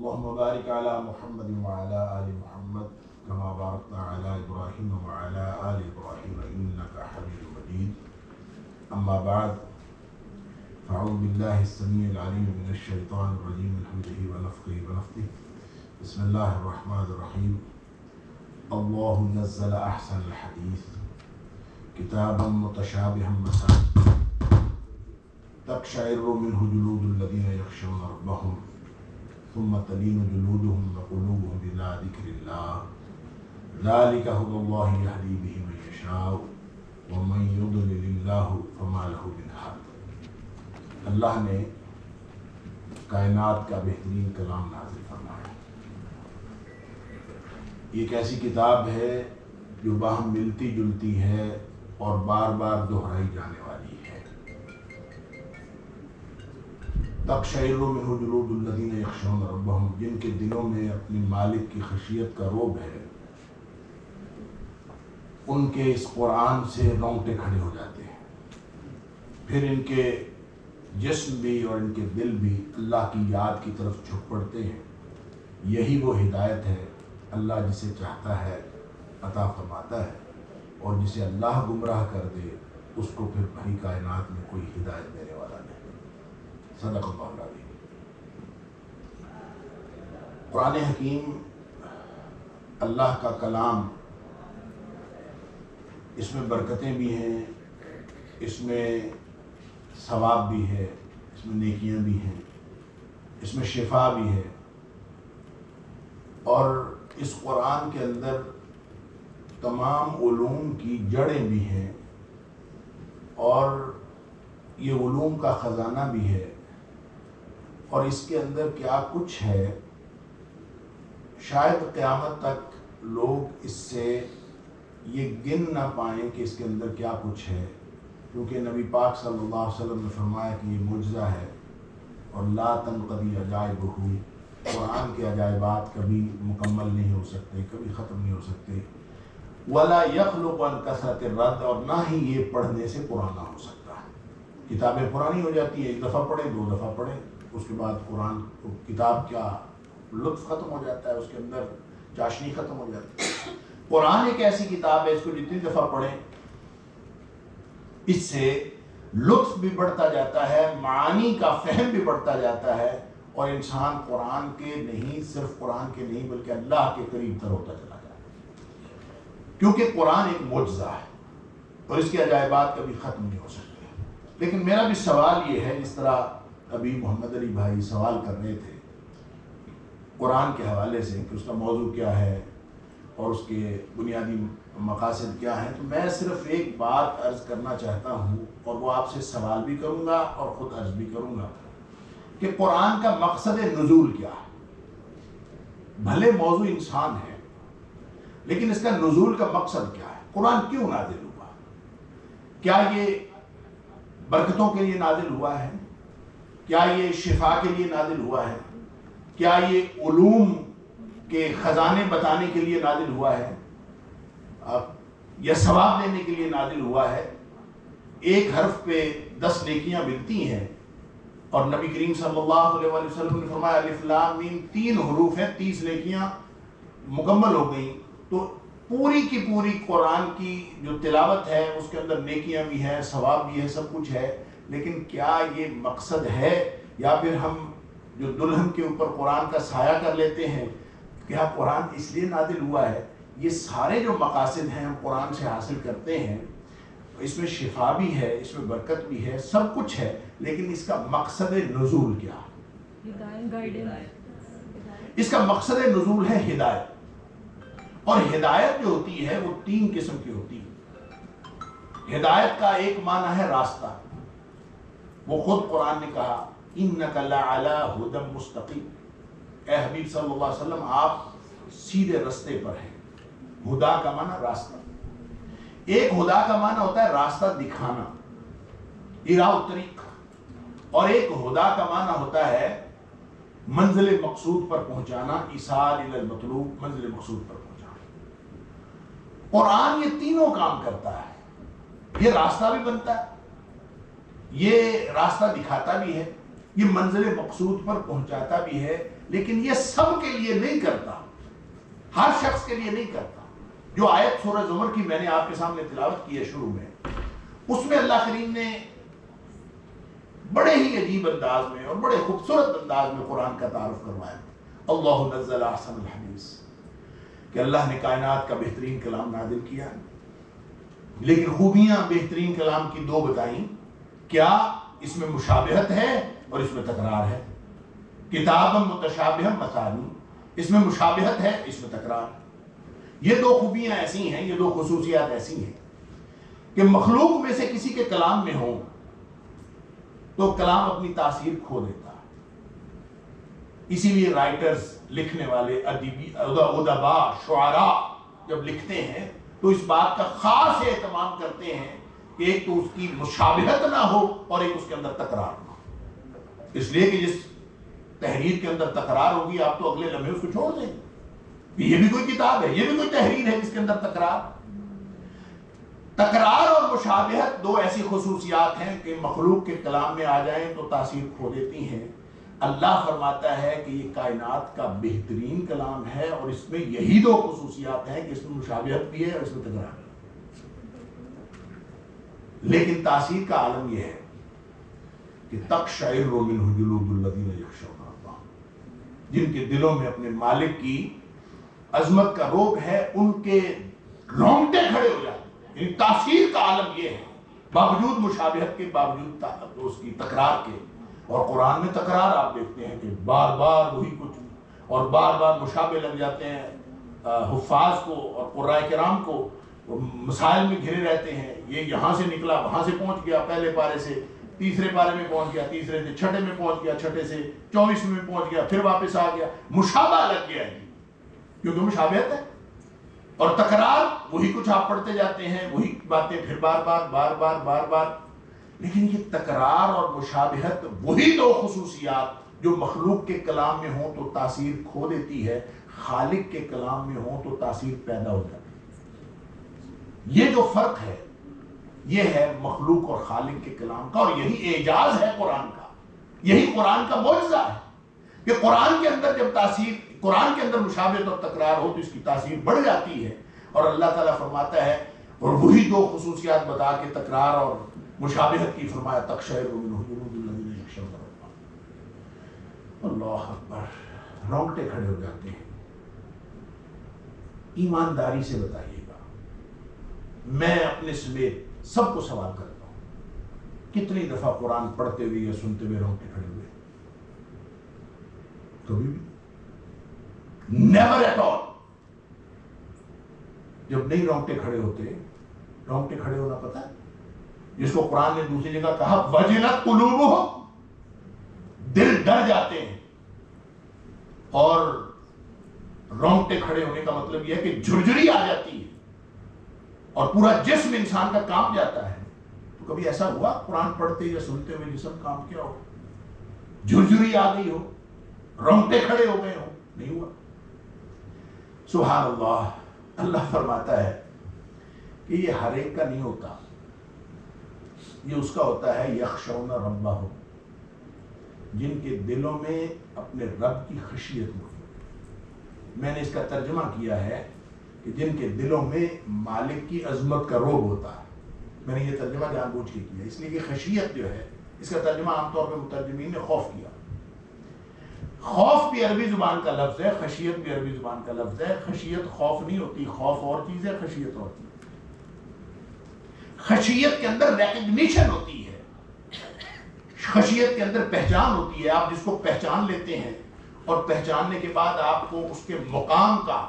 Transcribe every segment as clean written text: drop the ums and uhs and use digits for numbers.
اللهم بارك على محمد وعلى آل محمد كما باركت على إبراهيم وعلى آل إبراهيم إنك حميد مجيد. أما بعد، فأعوذ بالله السميع العليم من الشيطان الرجيم من همزه ونفخه ونفثه. بسم الله الرحمن الرحيم. الله نزل أحسن الحديث كتابا متشابها مثاني تقشعر منه جلود الذين يخشون ربهم ثم تلين جلودهم وقلوبهم إلى ذكر الله ذلك هدى الله يهدي به من يشاء ومن يضلل الله فما له من هاد. اللہ نے کائنات کا بہترین کلام نازل فرمایا. یہ ایک ایسی کتاب ہے جو باہم ملتی جلتی ہے اور بار بار دہرائی جانے والی ہے. تقشعر منہ جلود الذین یخشون ربہم، جن کے دلوں میں اپنی مالک کی خشیت کا رعب ہے، ان کے اس قرآن سے رونگٹے کھڑے ہو جاتے ہیں. پھر ان کے جسم بھی اور ان کے دل بھی اللہ کی یاد کی طرف جھک پڑتے ہیں. یہی وہ ہدایت ہے. اللہ جسے چاہتا ہے عطا فرماتا ہے، اور جسے اللہ گمراہ کر دے اس کو پھر بھری کائنات میں کوئی ہدایت دینے والا نہیں. صدق اللہ العظیم. قرآن حکیم اللہ کا کلام، اس میں برکتیں بھی ہیں، اس میں ثواب بھی ہے، اس میں نیکیاں بھی ہیں، اس میں شفا بھی ہے. اور اس قرآن کے اندر تمام علوم کی جڑیں بھی ہیں، اور یہ علوم کا خزانہ بھی ہے. اور اس کے اندر کیا کچھ ہے، شاید قیامت تک لوگ اس سے یہ گن نہ پائیں کہ اس کے اندر کیا کچھ ہے، کیونکہ نبی پاک صلی اللہ علیہ وسلم نے فرمایا کہ یہ معجزہ ہے اور لا تنقضی عجائبہ، قرآن کے عجائبات کبھی مکمل نہیں ہو سکتے، کبھی ختم نہیں ہو سکتے. ولا یخلق عن کثرت الرد، اور نہ ہی یہ پڑھنے سے پرانا ہو سکتا ہے. کتابیں پرانی ہو جاتی ہیں، ایک دفعہ پڑھیں، دو دفعہ پڑھیں، اس کے بعد قرآن کتاب کا لطف ختم ہو جاتا ہے، اس کے اندر چاشنی ختم ہو جاتی ہے. قرآن ایک ایسی کتاب ہے، اس کو جتنی دفعہ پڑھیں اس سے لطف بھی بڑھتا جاتا ہے، معانی کا فہم بھی بڑھتا جاتا ہے، اور انسان قرآن کے نہیں، صرف قرآن کے نہیں بلکہ اللہ کے قریب تر ہوتا چلا جاتا ہے. کیونکہ قرآن ایک معجزہ ہے اور اس کے عجائبات کبھی ختم نہیں ہو سکتے. لیکن میرا بھی سوال یہ ہے، جس طرح ابھی محمد علی بھائی سوال کر رہے تھے قرآن کے حوالے سے کہ اس کا موضوع کیا ہے اور اس کے بنیادی مقاصد کیا ہیں، تو میں صرف ایک بات عرض کرنا چاہتا ہوں، اور وہ آپ سے سوال بھی کروں گا اور خود عرض بھی کروں گا کہ قرآن کا مقصد نزول کیا ہے. بھلے موضوع انسان ہے، لیکن اس کا نزول کا مقصد کیا ہے؟ قرآن کیوں نازل ہوا؟ کیا یہ برکتوں کے لیے نازل ہوا ہے؟ کیا یہ شفا کے لیے نازل ہوا ہے؟ کیا یہ علوم کے خزانے بتانے کے لیے نازل ہوا ہے، یا ثواب دینے کے لیے نازل ہوا ہے؟ ایک حرف پہ 10 نیکیاں ملتی ہیں، اور نبی کریم صلی اللہ علیہ وسلم نے فرمایا الف لام میم 3 حروف ہیں، 30 نیکیاں مکمل ہو گئیں. تو پوری کی پوری قرآن کی جو تلاوت ہے اس کے اندر نیکیاں بھی ہیں، ثواب بھی ہے، سب کچھ ہے. لیکن کیا یہ مقصد ہے، یا پھر ہم جو دلہن کے اوپر قرآن کا سایہ کر لیتے ہیں، کیا قرآن اس لیے نازل ہوا ہے؟ یہ سارے جو مقاصد ہیں ہم قرآن سے حاصل کرتے ہیں، اس میں شفا بھی ہے، اس میں برکت بھی ہے، سب کچھ ہے، لیکن اس کا مقصد نزول کیا ہے؟ اس کا مقصد نزول ہے ہدایت. اور ہدایت جو ہوتی ہے وہ 3 قسم کی ہوتی ہے. ہدایت کا ایک معنی ہے راستہ. وہ خود قرآن نے کہا اِنَّكَ لَعَلَىٰ هُدًى مُسْتَقِيمٍ، اے حبیب صلی اللہ علیہ وسلم آپ سیدھے رستے پر ہیں. ہدا کا معنی راستہ. ایک ہدا کا معنی ہوتا ہے راستہ دکھانا، اراء الطریق، اور ایک ہدا کا معنی ہوتا ہے منزل مقصود پر پہنچانا، ایصال الی المطلوب، منزل مقصود پر پہنچانا. قرآن یہ تینوں کام کرتا ہے. یہ راستہ بھی بنتا ہے، یہ راستہ دکھاتا بھی ہے، یہ منزل مقصود پر پہنچاتا بھی ہے، لیکن یہ سب کے لیے نہیں کرتا، ہر شخص کے لیے نہیں کرتا۔ جو آیت سورہ زمر کی میں نے آپ کے سامنے تلاوت کی ہے شروع میں، اس میں اللہ کریم نے بڑے ہی عجیب انداز میں اور بڑے خوبصورت انداز میں قرآن کا تعارف کروایا۔ اللہ نزل احسن الحدیث، کہ اللہ نے کائنات کا بہترین کلام نازل کیا، لیکن خوبیاں بہترین کلام کی دو بتائیں، کیا اس میں مشابہت ہے اور اس میں تکرار ہے۔ کتاب متشابہ مثانی، اس میں مشابہت ہے، اس میں تکرار ہے۔ یہ دو خوبیاں ایسی ہیں، یہ دو خصوصیات ایسی ہیں کہ مخلوق میں سے کسی کے کلام میں ہوں تو کلام اپنی تاثیر کھو دیتا ہے۔ اسی لیے رائٹرز، لکھنے والے، ادباء، شعراء جب لکھتے ہیں تو اس بات کا خاص اہتمام کرتے ہیں کہ ایک تو اس کی مشابہت نہ ہو اور ایک اس کے اندر تکرار نہ ہو۔ اس لیے کہ جس تحریر کے اندر تکرار ہوگی آپ تو اگلے لمحے اس کو چھوڑ دیں گے، یہ بھی کوئی کتاب ہے، یہ بھی کوئی تحریر ہے جس کے اندر تکرار اور مشابہت دو ایسی خصوصیات ہیں کہ مخلوق کے کلام میں آ جائیں تو تاثیر کھو دیتی ہیں۔ اللہ فرماتا ہے کہ یہ کائنات کا بہترین کلام ہے اور اس میں یہی دو خصوصیات ہیں کہ اس میں مشابہت بھی ہے اور اس میں تکرار ہے، لیکن تاثیر کا عالم یہ ہے کہ تقشعر منہ جلود الذین یخشون اللہ، جن کے دلوں میں اپنے مالک کی عظمت کا رعب ہے، ان کے رونگٹے کھڑے ہو جاتے ہیں۔ یعنی تاثیر کا عالم یہ ہے، باوجود مشابہت کے، باوجود اس کی تکرار کے۔ اور قرآن میں تکرار آپ دیکھتے ہیں کہ بار بار وہی کچھ، اور بار بار مشابہ لگ جاتے ہیں حفاظ کو اور قراء کرام کو، مسائل میں گھرے رہتے ہیں، یہ یہاں سے نکلا وہاں سے پہنچ گیا، پہلے پارے سے تیسرے پارے میں پہنچ گیا، تیسرے سے چھٹے میں پہنچ گیا، چھٹے سے 24 میں پہنچ گیا، پھر واپس آ گیا۔ مشابہ لگ گیا ہے کیونکہ مشابہت ہے، اور تکرار وہی کچھ آپ پڑھتے جاتے ہیں، وہی باتیں پھر بار بار بار بار بار بار۔ لیکن یہ تکرار اور مشابہت وہی دو خصوصیات جو مخلوق کے کلام میں ہوں تو تاثیر کھو دیتی ہے، خالق کے کلام میں ہوں تو تاثیر پیدا ہو جاتی ہے۔ یہ جو فرق ہے یہ ہے مخلوق اور خالق کے کلام کا، اور یہی اعجاز ہے قرآن کا، یہی قرآن کا معجزہ ہے کہ قرآن کے اندر جب قرآن کے اندر مشابہت اور تکرار ہو تو اس کی تاثیر بڑھ جاتی ہے۔ اور اللہ تعالیٰ فرماتا ہے، اور وہی دو خصوصیات بتا کے تکرار اور مشابہت کی فرمایا، تقشعر منہ جلود الذین یخشون اللہ۔ اللہ اکبر، رونگٹے کھڑے ہو جاتے ہیں۔ ایمانداری سے بتائیے گا، میں اپنے سمیت سب کو سوال کرتا ہوں، کتنی دفعہ قرآن پڑھتے ہوئے یا سنتے ہوئے رونگٹے کھڑے ہوئے؟ کبھی بھی نیور ایٹ آل۔ جب نہیں رونگٹے کھڑے ہوتے، رونگٹے کھڑے ہونا پتہ ہے جس کو قرآن نے دوسری جگہ کہا وجلت قلوبہم، دل ڈر جاتے ہیں، اور رونگٹے کھڑے ہونے کا مطلب یہ ہے کہ جھرجھری آ جاتی ہے اور پورا جسم انسان کا کانپ جاتا ہے۔ تو کبھی ایسا ہوا قرآن پڑھتے یا سنتے ہوئے جسم کانپ کیا ہو، جھرجھری آ گئی ہو، رونگٹے کھڑے ہو گئے ہو؟ نہیں ہوا۔ سبحان اللہ۔ اللہ فرماتا ہے کہ یہ ہر ایک کا نہیں ہوتا، یہ اس کا ہوتا ہے یخشون ربہم، جن کے دلوں میں اپنے رب کی خشیت ہوتی ہے۔ میں نے اس کا ترجمہ کیا ہے کہ جن کے دلوں میں مالک کی عظمت کا رعب ہوتا ہے۔ میں نے یہ ترجمہ جان بوجھ کے کیا اس لیے کہ خشیت جو ہے، اس کا ترجمہ عام طور پہ مترجمین نے خوف کیا۔ خوف بھی عربی زبان کا لفظ ہے، خشیت بھی عربی زبان کا لفظ ہے۔ خشیت خوف نہیں ہوتی، خوف اور چیز ہے، خشیت اور چیز ہے۔ خشیت کے اندر ریکگنیشن ہوتی ہے، خشیت کے اندر پہچان ہوتی ہے۔ آپ جس کو پہچان لیتے ہیں اور پہچاننے کے بعد آپ کو اس کے مقام کا،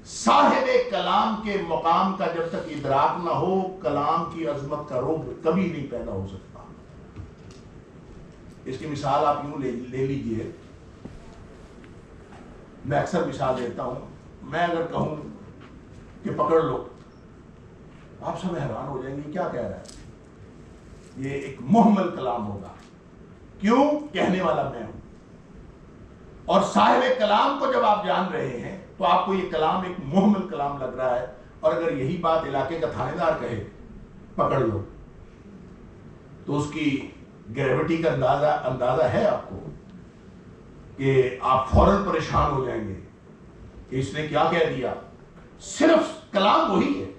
صاحب کلام کے مقام کا جب تک ادراک نہ ہو، کلام کی عظمت کا رعب کبھی نہیں پیدا ہو سکتا۔ اس کی مثال آپ یوں لے لیجئے، میں اکثر مثال دیتا ہوں، میں اگر کہوں کہ پکڑ لو، آپ سب حیران ہو جائیں گے کیا کہہ رہا ہے، یہ ایک محمل کلام ہوگا، کیوں؟ کہنے والا میں ہوں۔ اور صاحب کلام کو جب آپ جان رہے ہیں تو آپ کو یہ کلام ایک محمل کلام لگ رہا ہے، اور اگر یہی بات علاقے کا تھانے دار کہے پکڑ لو، تو اس کی گریوٹی کا اندازہ ہے آپ کو کہ آپ فوراً پریشان ہو جائیں گے کہ اس نے کیا کہہ دیا. صرف کلام وہی ہے.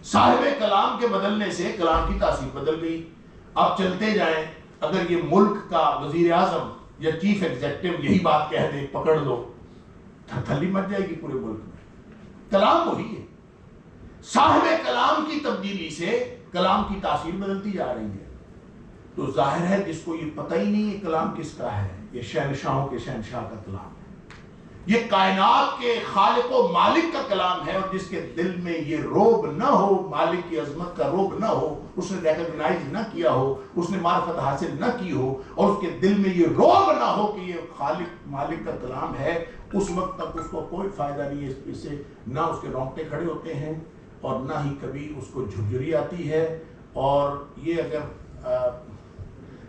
صاحب کلام کے بدلنے سے کلام کی تاثیر بدل گئی. آپ چلتے جائیں, اگر یہ ملک کا وزیر اعظم یا چیف ایگزیکٹو یہی بات کہہ دے پکڑ لو, تھلی مچ جائے گی پورے ملک میں. کلام وہی ہے. صاحب کلام کی تبدیلی سے کلام کی تاثیر بدلتی جا رہی ہے. تو ظاہر ہے جس کو یہ پتہ ہی نہیں ہے کلام کس کا ہے, یہ شہنشاہوں کے شہنشاہ کا کلام ہے, یہ کائنات کے خالق و مالک کا کلام ہے. اور جس کے دل میں یہ روب نہ ہو, مالک کی عظمت کا روب نہ ہو, اس نے ریکگنائز نہ کیا ہو, اس نے معرفت حاصل نہ کی ہو, اور اس کے دل میں یہ روب نہ ہو کہ یہ خالق مالک کا کلام ہے, اس وقت تک اس کو کوئی فائدہ نہیں ہے. اس سے نہ اس کے رونگٹے کھڑے ہوتے ہیں اور نہ ہی کبھی اس کو جھرجھری آتی ہے. اور یہ اگر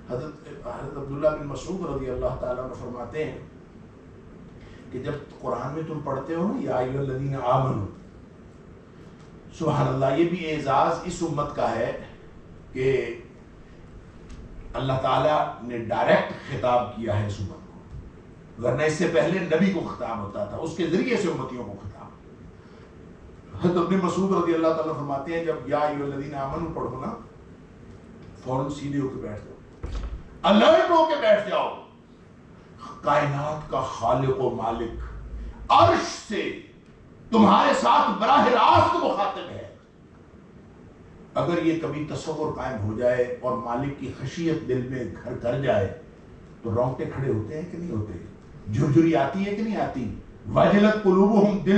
حضرت عبداللہ بن مسعود رضی اللہ تعالیٰ عنہ فرماتے ہیں کہ جب قرآن میں تم پڑھتے ہو نا یا ایھا الذین آمنوا, سبحان اللہ, یہ بھی اعزاز اس امت کا ہے کہ اللہ تعالیٰ نے ڈائریکٹ خطاب کیا ہے اس امت کو, ورنہ اس سے پہلے نبی کو خطاب ہوتا تھا, اس کے ذریعے سے امتیوں کو خطاب. حضرت ابن مسعود رضی اللہ تعالیٰ فرماتے ہیں جب یا ایھا الذین آمنوا پڑھو نا, فوراً سیدھے ہو کے بیٹھ جاؤ, الرٹ ہو کے بیٹھ جاؤ. کائنات کا خالق و مالک عرش سے تمہارے ساتھ براہ راست مخاطب ہے. اگر یہ کبھی تصور قائم ہو جائے اور مالک کی خشیت دل میں گھر کر جائے تو رونگٹے کھڑے ہوتے ہیں کہ نہیں ہوتے, جھرجھری آتی ہے کہ نہیں آتی, وجلت قلوبہم, دل